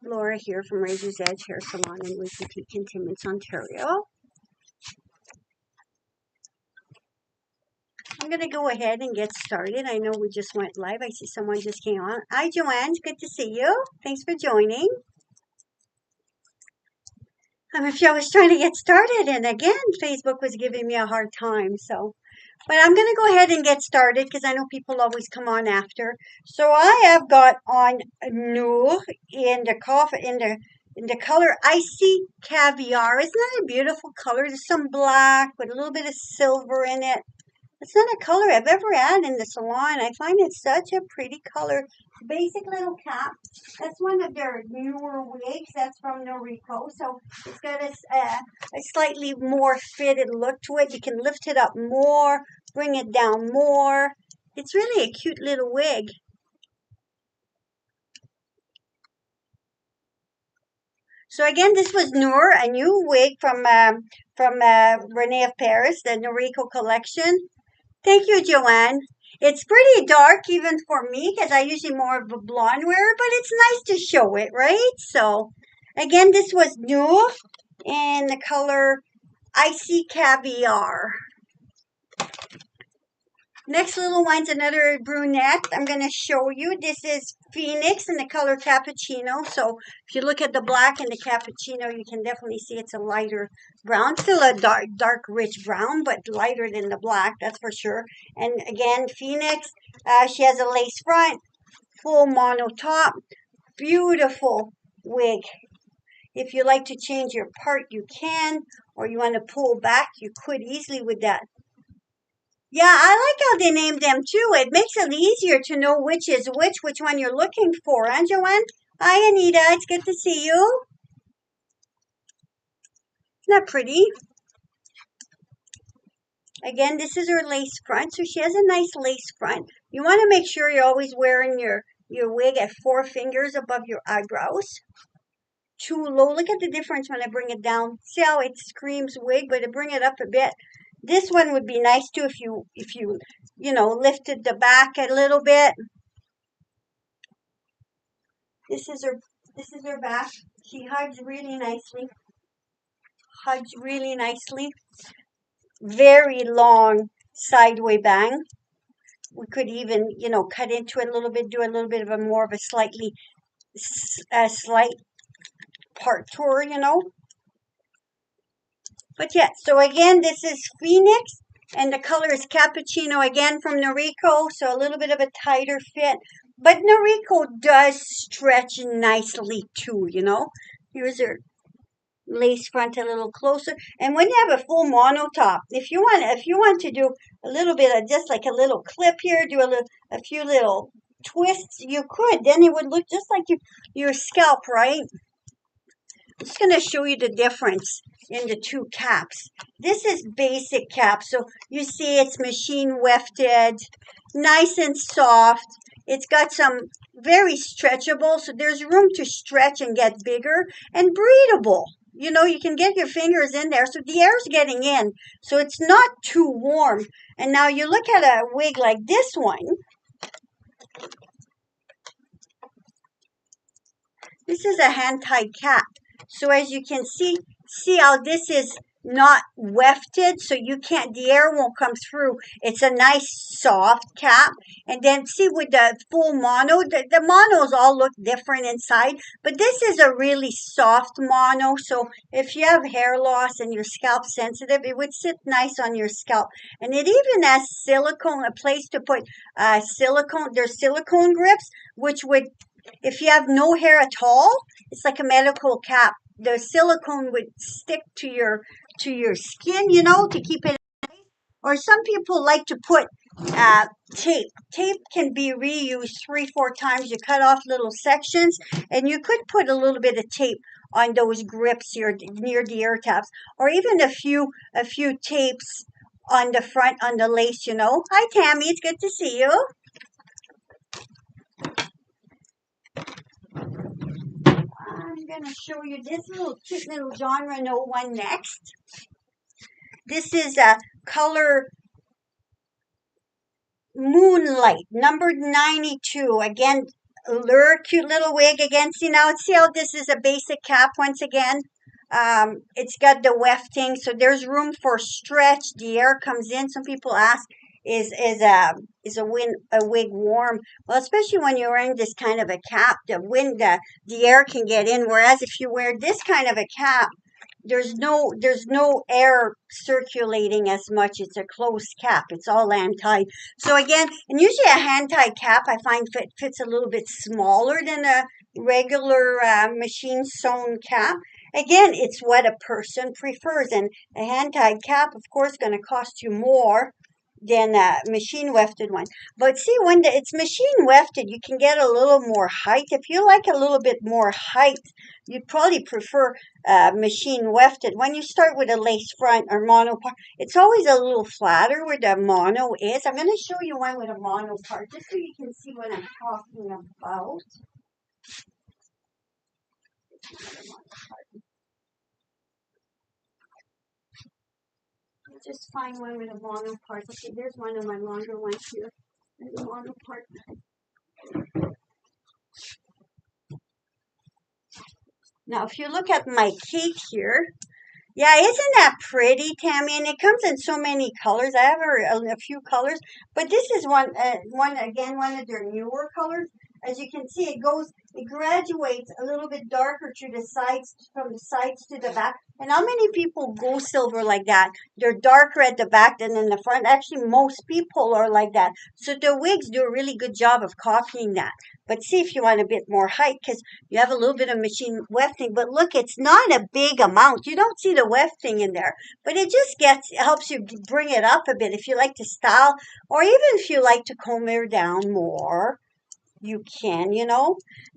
Laura here from Razor's Edge Hair Salon in Wig Chat, Cantonments, Ontario. I'm going to go ahead and get started. I know we just went live. I see someone just came on. Hi, Joanne. It's good to see you. Thanks for joining. I was trying to get started, and again, Facebook was giving me a hard time. But I'm going to go ahead and get started because I know people always come on after. So I have got on Noor in the color Icy Caviar. Isn't that a beautiful color? There's some black with a little bit of silver in it. It's not a color I've ever had in the salon. I find it such a pretty color. Basic little cap. That's one of their newer wigs. That's from Noriko. So it's got a slightly more fitted look to it. You can lift it up more, bring it down more. It's really a cute little wig. So again, this was Noor, a new wig from Renee of Paris, the Noriko collection. Thank you, Joanne. It's pretty dark even for me because I usually more of a blonde wearer, but it's nice to show it, right? So again, this was new in the color Icy Caviar. Next little one's another brunette. I'm going to show you. This is Phoenix in the color Cappuccino. So if you look at the black and the Cappuccino, you can definitely see it's a lighter brown. Still a dark, rich brown, but lighter than the black, that's for sure. And again, Phoenix, she has a lace front, full mono top, beautiful wig. If you like to change your part, you can, or you want to pull back, you could easily with that. Yeah, I like how they named them too. It makes it easier to know which is which one you're looking for. And Joanne? Hi, Anita. It's good to see you. Isn't that pretty? Again, this is her lace front. So she has a nice lace front. You want to make sure you're always wearing your wig at 4 fingers above your eyebrows. Too low. Look at the difference when I bring it down. See how it screams wig, but to bring it up a bit. This one would be nice too if you lifted the back a little bit. This is her back. She hugs really nicely. Hugs really nicely. Very long sideway bang. We could even, cut into it a little bit, do a little bit of a more of a slight part tour, But yeah, so again, this is Phoenix, and the color is Cappuccino again from Noriko, so a little bit of a tighter fit. But Noriko does stretch nicely too, Here's her lace front a little closer. And when you have a full mono top, if you want to do a little bit of just like a little clip here, do a few little twists, you could. Then it would look just like your scalp, right? I'm just going to show you the difference in the two caps. This is basic cap. So you see it's machine wefted, nice and soft. It's got some very stretchable, so there's room to stretch and get bigger, and breathable. You can get your fingers in there, so the air's getting in, so it's not too warm. And now you look at a wig like this one. This is a hand-tied cap. So as you can see how this is not wefted, so the air won't come through. It's a nice soft cap. And then see with the full mono, the monos all look different inside, but this is a really soft mono. So if you have hair loss and your scalp sensitive, it would sit nice on your scalp. And it even has silicone, a place to put silicone. There's silicone grips, which would, if you have no hair at all, it's like a medical cap. The silicone would stick to your skin, to keep it. Or some people like to put tape. Tape can be reused 3-4 times. You cut off little sections, and you could put a little bit of tape on those grips here near the ear tabs, or even a few tapes on the front on the lace. Hi, Tammy. It's good to see you. I'm going to show you this cute little John Renault one next. This is a color Moonlight, number 92. Again, cute little wig again. See how this is a basic cap once again. It's got the wefting, so there's room for stretch. The air comes in. Some people ask, is a wig warm? Well, especially when you're wearing this kind of a cap, the air can get in. Whereas if you wear this kind of a cap, there's no air circulating as much. It's a closed cap. It's all hand tied. So again, and usually a hand tied cap I find fits a little bit smaller than a regular machine sewn cap. Again, it's what a person prefers, and a hand tied cap, of course, going to cost you more than a machine wefted one. But see, when it's machine wefted, you can get a little more height. If you like a little bit more height, you'd probably prefer machine wefted. When you start with a lace front or mono part, it's always a little flatter where the mono is. I'm going to show you one with a mono part just so you can see what I'm talking about. Just find one with a mono part. Okay, there's one of my longer ones here. There's a mono part. Now, if you look at my cake here, yeah, isn't that pretty, Tammy? And it comes in so many colors. I have a few colors, but this is one of their newer colors. As you can see, it graduates a little bit darker to the sides, from the sides to the back. And how many people go silver like that? They're darker at the back than in the front. Actually, most people are like that. So the wigs do a really good job of copying that. But see if you want a bit more height, because you have a little bit of machine wefting. But look, it's not a big amount. You don't see the wefting in there, but it just helps you bring it up a bit if you like to style, or even if you like to comb your down more. You can,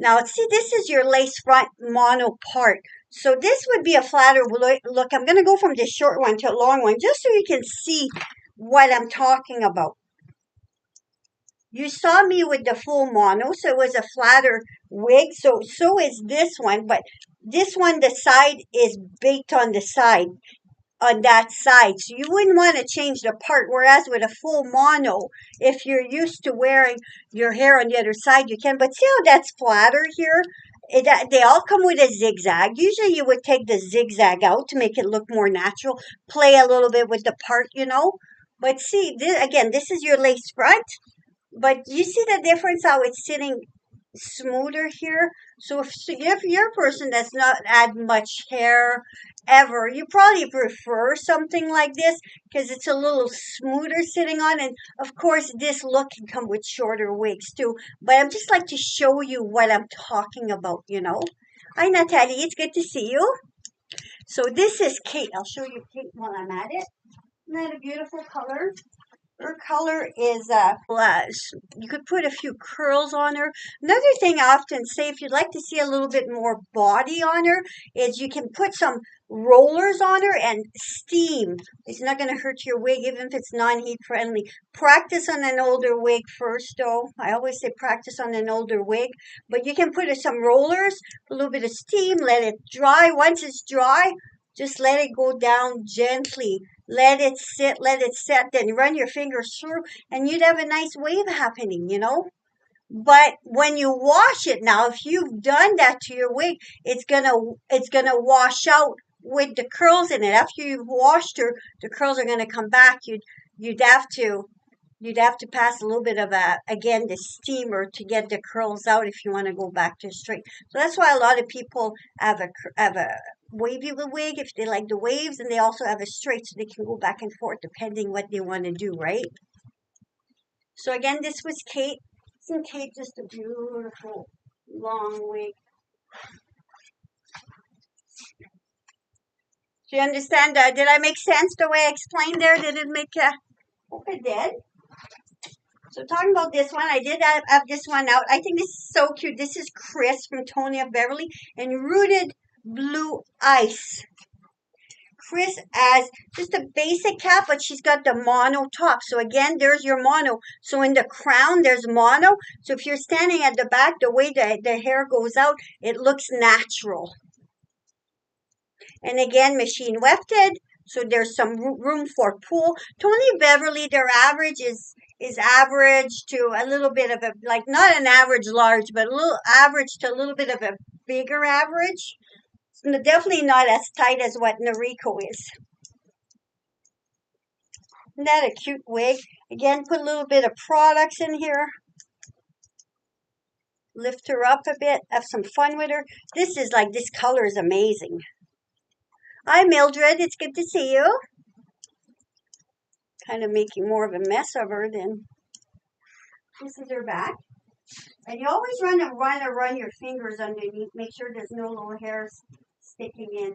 Now, see, this is your lace front mono part. So this would be a flatter look. I'm going to go from the short one to a long one just so you can see what I'm talking about. You saw me with the full mono, so it was a flatter wig. So is this one, but this one, the side is baked on the side. On that side. So you wouldn't want to change the part. Whereas with a full mono, if you're used to wearing your hair on the other side, you can. But see how that's flatter here? They all come with a zigzag. Usually you would take the zigzag out to make it look more natural. Play a little bit with the part. But see, this is your lace front. But you see the difference how it's sitting smoother here. So if you're a person that's not add much hair ever, you probably prefer something like this because it's a little smoother sitting on. And of course, this look can come with shorter wigs too. But I'm just like to show you what I'm talking about. Hi, Natalie. It's good to see you. So this is Kate. I'll show you Kate while I'm at it. Isn't that a beautiful color? Her color is blush. You could put a few curls on her. Another thing I often say, if you'd like to see a little bit more body on her, is you can put some rollers on her and steam. It's not going to hurt your wig, even if it's non-heat friendly. Practice on an older wig first, though. I always say practice on an older wig. But you can put some rollers, a little bit of steam, let it dry. Once it's dry, just let it go down gently. Let it sit, then run your fingers through, and you'd have a nice wave happening. But when you wash it now, if you've done that to your wig, it's gonna wash out with the curls in it. After you've washed her, the curls are gonna come back. You'd have to pass a little bit of the steamer to get the curls out if you want to go back to straight. So that's why a lot of people have a wavy wig if they like the waves, and they also have a straight so they can go back and forth depending what they want to do, right? So again, this was Kate. Isn't Kate just a beautiful long wig? Do you understand? Did I make sense the way I explained there? Did it make hope it did. So talking about this one, I did have this one out. I think this is so cute. This is Chris from Tony of Beverly and Rooted Blue Ice. Chris has just a basic cap, but she's got the mono top. So again, there's your mono. So in the crown, there's mono. So if you're standing at the back, the way the hair goes out, it looks natural. And again, machine wefted. So there's some room for pull. Tony Beverly, their average is is average to a little bit of a, like not an average large, but a little average to a little bit of a bigger average. It's definitely not as tight as what Noriko is. Isn't that a cute wig? Again, put a little bit of products in here. Lift her up a bit, have some fun with her. This is like, this color is amazing. Hi, Mildred. It's good to see you. Kind of making more of a mess of her than. This is her back. And you always run your fingers underneath. Make sure there's no little hairs sticking in.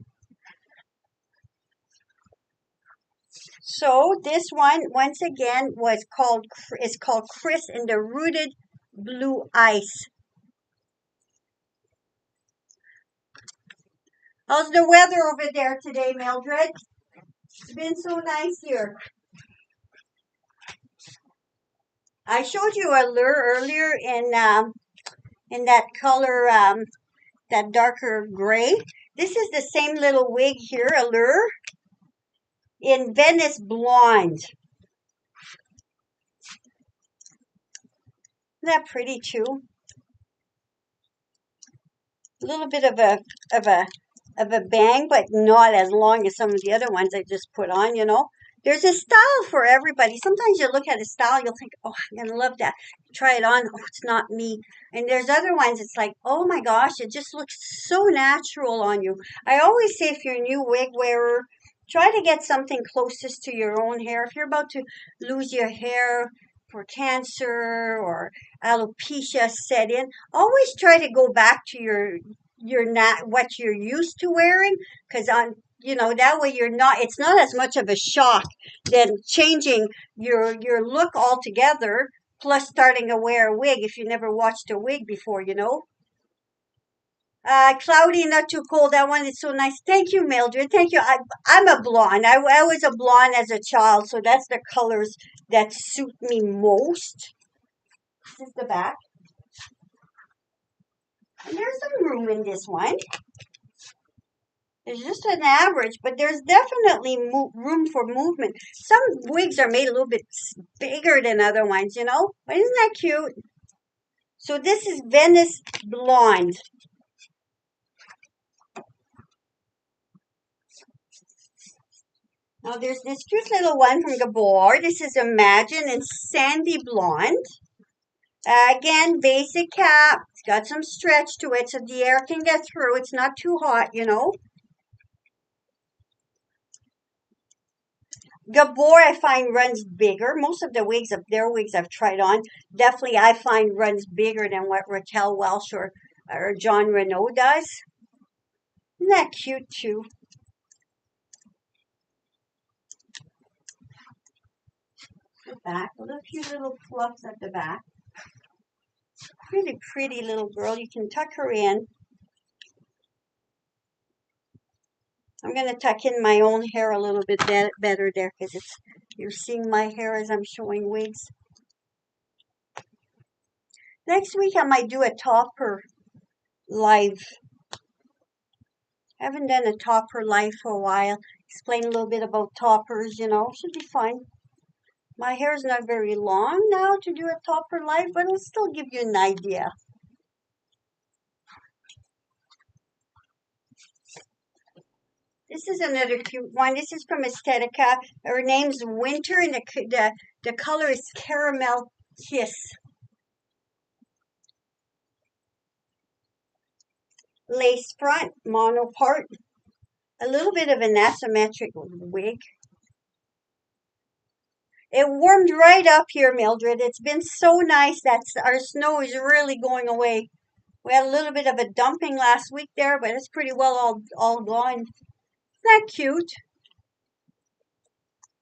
So this one, once again, is called Chris in the Rooted Blue Ice. How's the weather over there today, Mildred? It's been so nice here. I showed you a lure earlier in that color, that darker gray. This is the same little wig here, a lure, in Venice Blonde. Isn't that pretty too? A little bit of a bang, but not as long as some of the other ones I just put on, you know. There's a style for everybody. Sometimes you look at a style, you'll think, oh, I'm going to love that. Try it on. Oh, it's not me. And there's other ones, it's like, oh my gosh, it just looks so natural on you. I always say if you're a new wig wearer, try to get something closest to your own hair. If you're about to lose your hair for cancer or alopecia set in, always try to go back to what you're used to wearing, because that way it's not as much of a shock than changing your look altogether, plus starting to wear a wig if you never watched a wig before, you know. Cloudy, not too cold. That one is so nice. Thank you, Mildred. Thank you. I'm a blonde. I was a blonde as a child, so that's the colors that suit me most. This is the back. And there's some room in this one. It's just an average, but there's definitely room for movement. Some wigs are made a little bit bigger than other ones, you know? But isn't that cute? So this is Venice Blonde. Now there's this cute little one from Gabor. This is Imagine in Sandy Blonde. Again, basic cap. It's got some stretch to it so the air can get through. It's not too hot, you know. Gabor, I find, runs bigger. Most of their wigs I've tried on, definitely I find runs bigger than what Raquel Welch or John Renault does. Isn't that cute too? The back, a few little fluffs at the back. Really pretty little girl. You can tuck her in. I'm going to tuck in my own hair a little bit better there because you're seeing my hair as I'm showing wigs. Next week I might do a topper live. I haven't done a topper live for a while. Explain a little bit about toppers, you know. Should be fun. My hair is not very long now to do a topper live, but it'll still give you an idea. This is another cute one. This is from Estetica. Her name's Winter, and the color is Caramel Kiss. Lace front, mono part. A little bit of an asymmetric wig. It warmed right up here, Mildred. It's been so nice that our snow is really going away. We had a little bit of a dumping last week there, but it's pretty well all gone. Isn't that cute?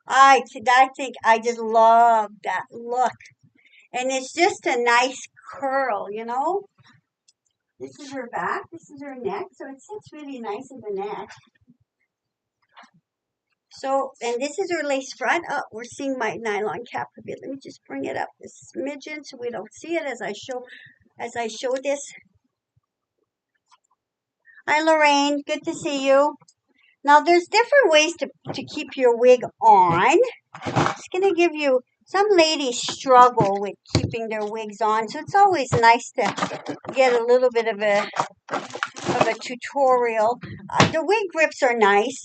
I think I just love that look. And it's just a nice curl, you know? This is her back. This is her neck. So it sits really nice in the neck. So, and this is her lace front. Oh, we're seeing my nylon cap a bit. Let me just bring it up a smidgen so we don't see it as I show this. Hi, Lorraine. Good to see you. Now, there's different ways to keep your wig on. Just going to give you Some ladies struggle with keeping their wigs on, so it's always nice to get a little bit of a tutorial. The wig grips are nice.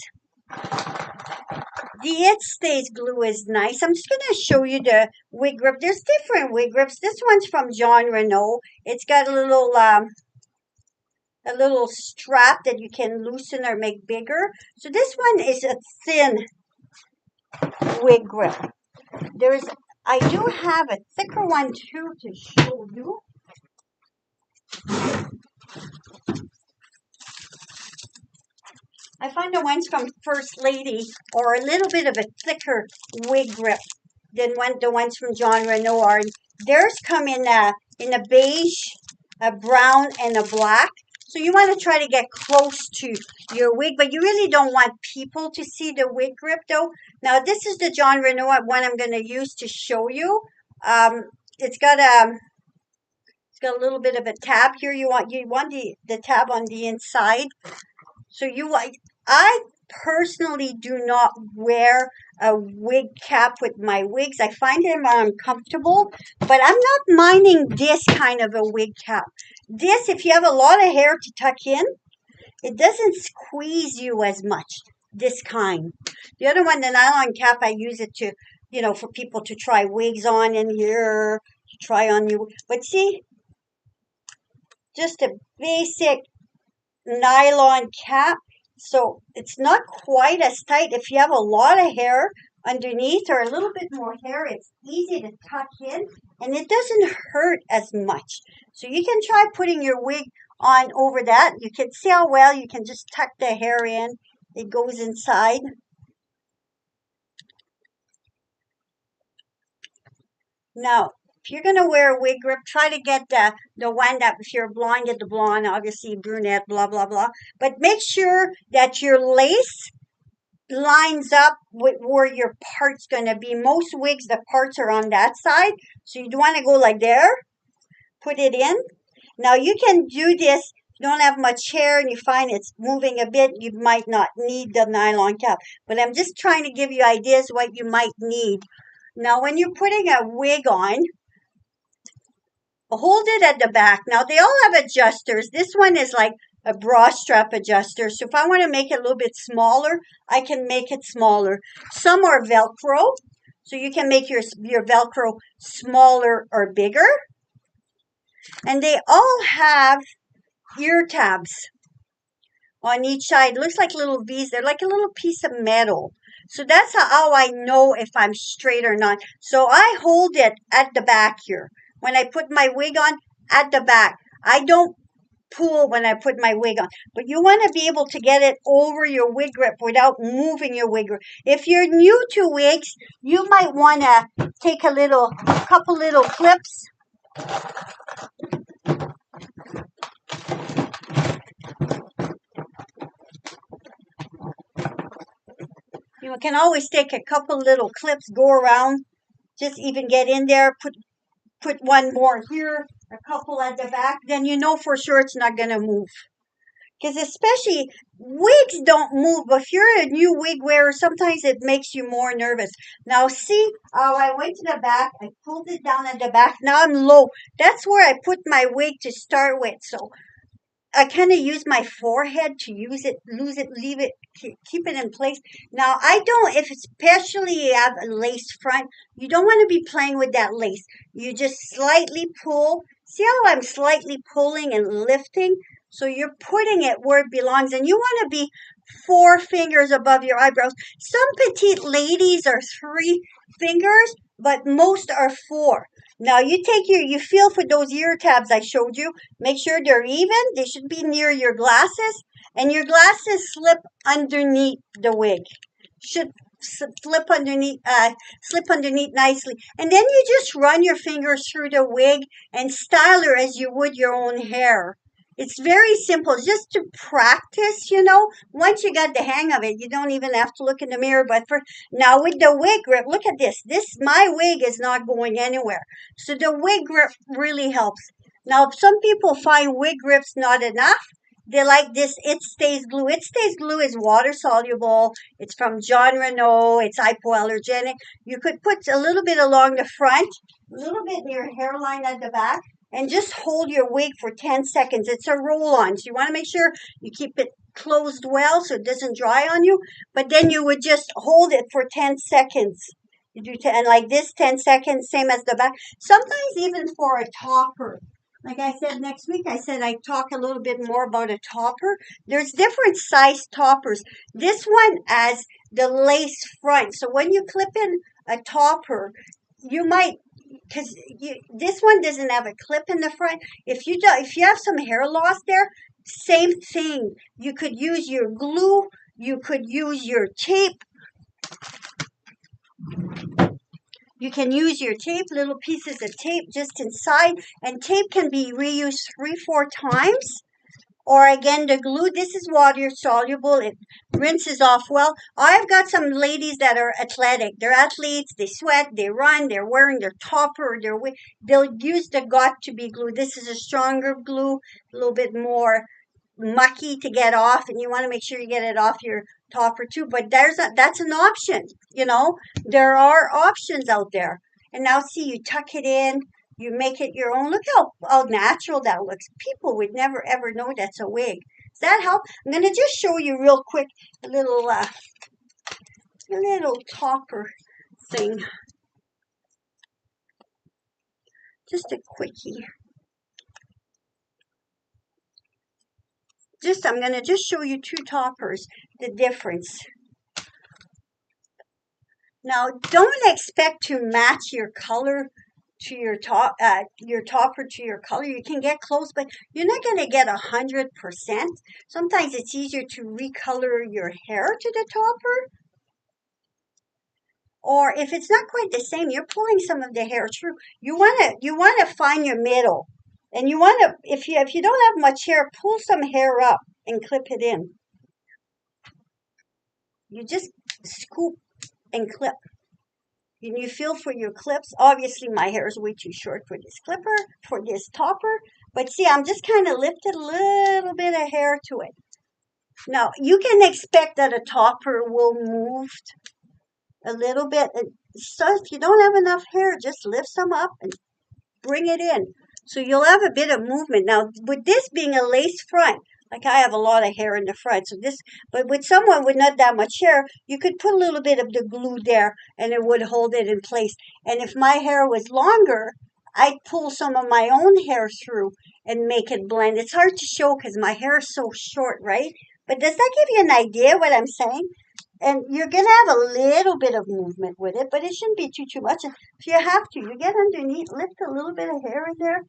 The It Stays glue is nice. I'm just going to show you the wig grip. There's different wig grips. This one's from John Renault. It's got a little strap that you can loosen or make bigger. So this one is a thin wig grip. I do have a thicker one too to show you. I find the ones from First Lady are a little bit of a thicker wig grip than the ones from John Renault are. Theirs come in a beige, a brown, and a black. So you want to try to get close to your wig, but you really don't want people to see the wig grip though. Now this is the John Renault one I'm going to use to show you. It's got a little bit of a tab here. You want the tab on the inside. So I personally do not wear a wig cap with my wigs. I find them uncomfortable, but I'm not minding this kind of a wig cap. This, if you have a lot of hair to tuck in, it doesn't squeeze you as much. This kind. The other one, the nylon cap, I use it to, for people to try wigs on in here, to try on you. But see, just a basic nylon cap, so it's not quite as tight. If you have a lot of hair underneath or a little bit more hair, it's easy to tuck in and it doesn't hurt as much. So you can try putting your wig on over that. You can see how well you can just tuck the hair in. It goes inside. Now, if you're going to wear a wig grip, try to get the one that, if you're blonde, get the blonde, obviously brunette, blah, blah, blah. But make sure that your lace lines up with where your part's going to be. Most wigs, the parts are on that side. So you want to go like there, put it in. Now you can do this. If you don't have much hair and you find it's moving a bit, you might not need the nylon cap. But I'm just trying to give you ideas what you might need. Now when you're putting a wig on, hold it at the back. Now they all have adjusters. This one is like a bra strap adjuster. So if I want to make it a little bit smaller, I can make it smaller. Some are Velcro. So you can make your Velcro smaller or bigger. And they all have ear tabs on each side. It looks like little V's. They're like a little piece of metal. So that's how I know if I'm straight or not. So I hold it at the back here. When I put my wig on, at the back. I don't pull when I put my wig on. But you want to be able to get it over your wig grip without moving your wig grip. If you're new to wigs, you might want to take a couple little clips. You can always take a couple little clips, go around, just even get in there, put one more here, a couple at the back, then you know for sure it's not going to move. Because especially wigs don't move, but if you're a new wig wearer, sometimes it makes you more nervous. Now see how I went to the back, I pulled it down at the back, now I'm low. That's where I put my wig to start with, so I kind of use my forehead to use it, lose it, leave it, keep it in place. Now, I don't, if especially you have a lace front, you don't want to be playing with that lace. You just slightly pull. See how I'm slightly pulling and lifting? So you're putting it where it belongs. And you want to be 4 fingers above your eyebrows. Some petite ladies are 3 fingers, but most are 4. Now you feel for those ear tabs I showed you. Make sure they're even. They should be near your glasses. And your glasses slip underneath the wig. Should slip underneath nicely. And then you just run your fingers through the wig and style her as you would your own hair. It's very simple, just to practice, Once you got the hang of it, you don't even have to look in the mirror. But now with the wig grip, look at this. My wig is not going anywhere. So the wig grip really helps. Now, some people find wig grips not enough. they like this It Stays Glue. It Stays Glue is water soluble. It's from John Renault. It's hypoallergenic. You could put a little bit along the front, a little bit near your hairline at the back, and just hold your wig for 10 seconds. It's a roll-on, so you want to make sure you keep it closed well so it doesn't dry on you. But then you would just hold it for 10 seconds. You do 10, like this, 10 seconds, same as the back. Sometimes even for a topper. Like I said, next week I said I'd talk a little bit more about a topper. There's different size toppers. This one has the lace front. So when you clip in a topper, you might, because this one doesn't have a clip in the front. If you have some hair loss there, same thing. You could use your glue. You could use your tape. You can use your tape, little pieces of tape just inside, and tape can be reused 3-4 times. Or again, the glue, this is water soluble. It rinses off well. I've got some ladies that are athletic. They're athletes. They sweat. They run. They're wearing their topper. They'll use the Got2b glue. This is a stronger glue, a little bit more mucky to get off, and you want to make sure you get it off your topper too. But that's an option. There are options out there. And now see, you tuck it in, you make it your own. Look how natural that looks. People would never ever know that's a wig. Does that help? I'm going to just show you real quick a little topper thing. Just a quickie. I'm going to just show you 2 toppers, the difference. Now, don't expect to match your color to your topper to your color. You can get close, but you're not going to get 100%. Sometimes it's easier to recolor your hair to the topper. Or if it's not quite the same, you're pulling some of the hair through. You want to find your middle. And you want to, if you don't have much hair, pull some hair up and clip it in. You just scoop and clip. And you feel for your clips. Obviously, my hair is way too short for this topper. But see, I'm just kind of lifted a little bit of hair to it. Now, you can expect that a topper will move a little bit. So if you don't have enough hair, just lift some up and bring it in. So you'll have a bit of movement. Now, with this being a lace front, like I have a lot of hair in the front, but with someone with not that much hair, you could put a little bit of the glue there and it would hold it in place. And if my hair was longer, I'd pull some of my own hair through and make it blend. It's hard to show because my hair is so short, right? But does that give you an idea what I'm saying? And you're going to have a little bit of movement with it, but it shouldn't be too much. If you have to, you get underneath, lift a little bit of hair in there.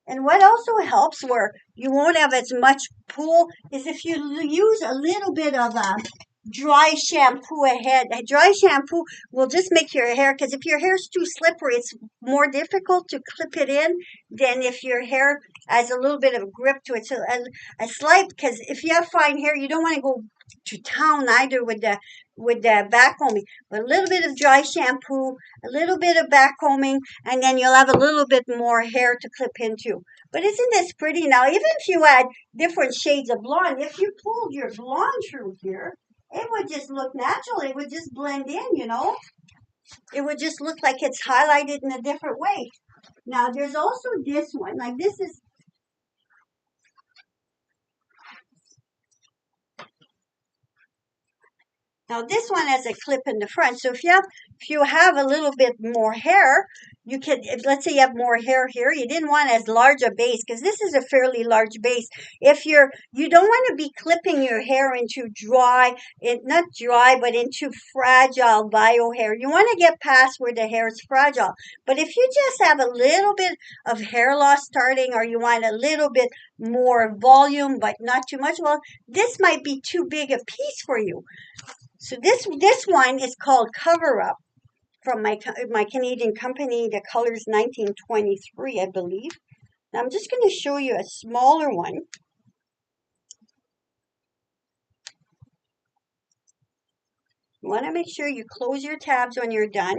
And what also helps where you won't have as much pull is if you use a little bit of dry shampoo ahead. Dry shampoo will just make your hair, because if your hair's too slippery, it's more difficult to clip it in than if your hair has a little bit of grip to it. So a slight, because if you have fine hair, you don't want to go to town either with the back combing. But a little bit of dry shampoo, a little bit of back combing, and then you'll have a little bit more hair to clip into. But isn't this pretty? Now, even if you had different shades of blonde, if you pulled your blonde through here, it would just look natural. It would just blend in, It would just look like it's highlighted in a different way. Now, there's also this one. Like this is, now this one has a clip in the front. So if you have a little bit more hair, you could, let's say you have more hair here, you didn't want as large a base because this is a fairly large base. If you don't want to be clipping your hair into not dry, but into fragile bio hair. You want to get past where the hair is fragile. But if you just have a little bit of hair loss starting, or you want a little bit more volume, but not too much, well, this might be too big a piece for you. So this one is called Cover Up from my Canadian company. The color is 1923, I believe. Now I'm just going to show you a smaller one. You want to make sure you close your tabs when you're done.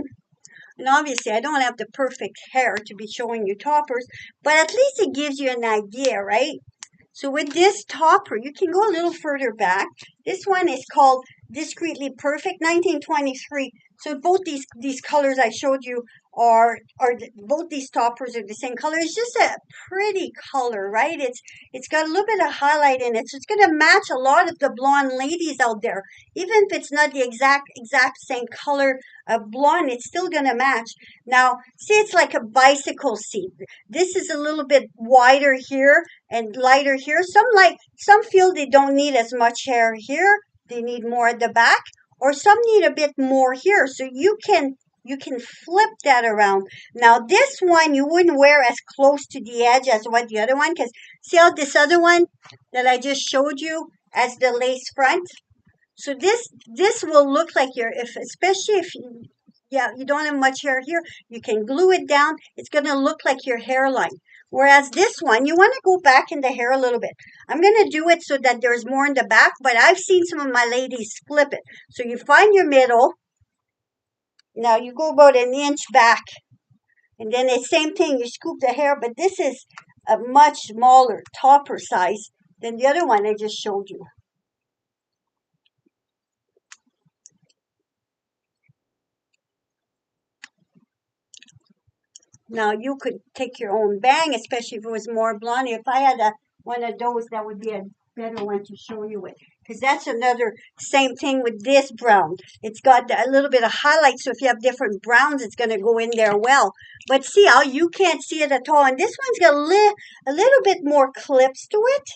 And obviously, I don't have the perfect hair to be showing you toppers, but at least it gives you an idea, right? So with this topper, you can go a little further back. This one is called Discreetly Perfect, 1923. So both these colors I showed you both these toppers are the same color. It's just a pretty color, right? It's got a little bit of highlight in it, so it's gonna match a lot of the blonde ladies out there. Even if it's not the exact same color of blonde, it's still gonna match. Now, see, it's like a bicycle seat. This is a little bit wider here and lighter here. Some feel they don't need as much hair here. They need more at the back, or some need a bit more here. So you can flip that around. Now this one you wouldn't wear as close to the edge as what the other one, because see how this other one that I just showed you as the lace front. So this will look like especially if you don't have much hair here, you can glue it down. It's gonna look like your hairline. Whereas this one, you want to go back in the hair a little bit. I'm gonna do it so that there's more in the back, but I've seen some of my ladies flip it. So you find your middle. Now you go about an inch back, and then the same thing, you scoop the hair, but this is a much smaller topper size than the other one I just showed you. Now you could take your own bang, especially if it was more blonde. If I had one of those, that would be a better one to show you with. Because that's another same thing with this brown. It's got a little bit of highlight, so if you have different browns, it's going to go in there well. But see how you can't see it at all. And this one's got a little bit more clips to it.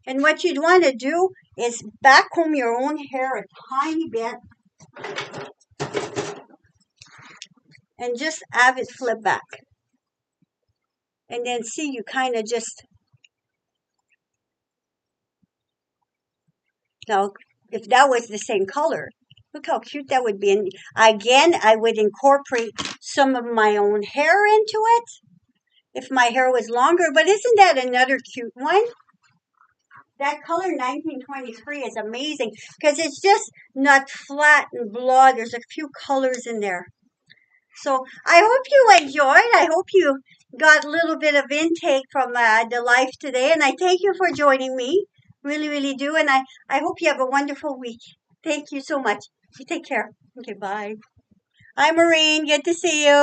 And what you'd want to do is back comb your own hair a tiny bit and just have it flip back. And then see, you kind of just, now, if that was the same color, look how cute that would be. And again, I would incorporate some of my own hair into it if my hair was longer. But isn't that another cute one? That color 1923 is amazing because it's just not flat and blah. There's a few colors in there. So I hope you enjoyed. I hope you got a little bit of intake from the life today. And I thank you for joining me. Really, really do. And I hope you have a wonderful week. Thank you so much. You take care. Okay, bye. Hi, Maureen. Good to see you.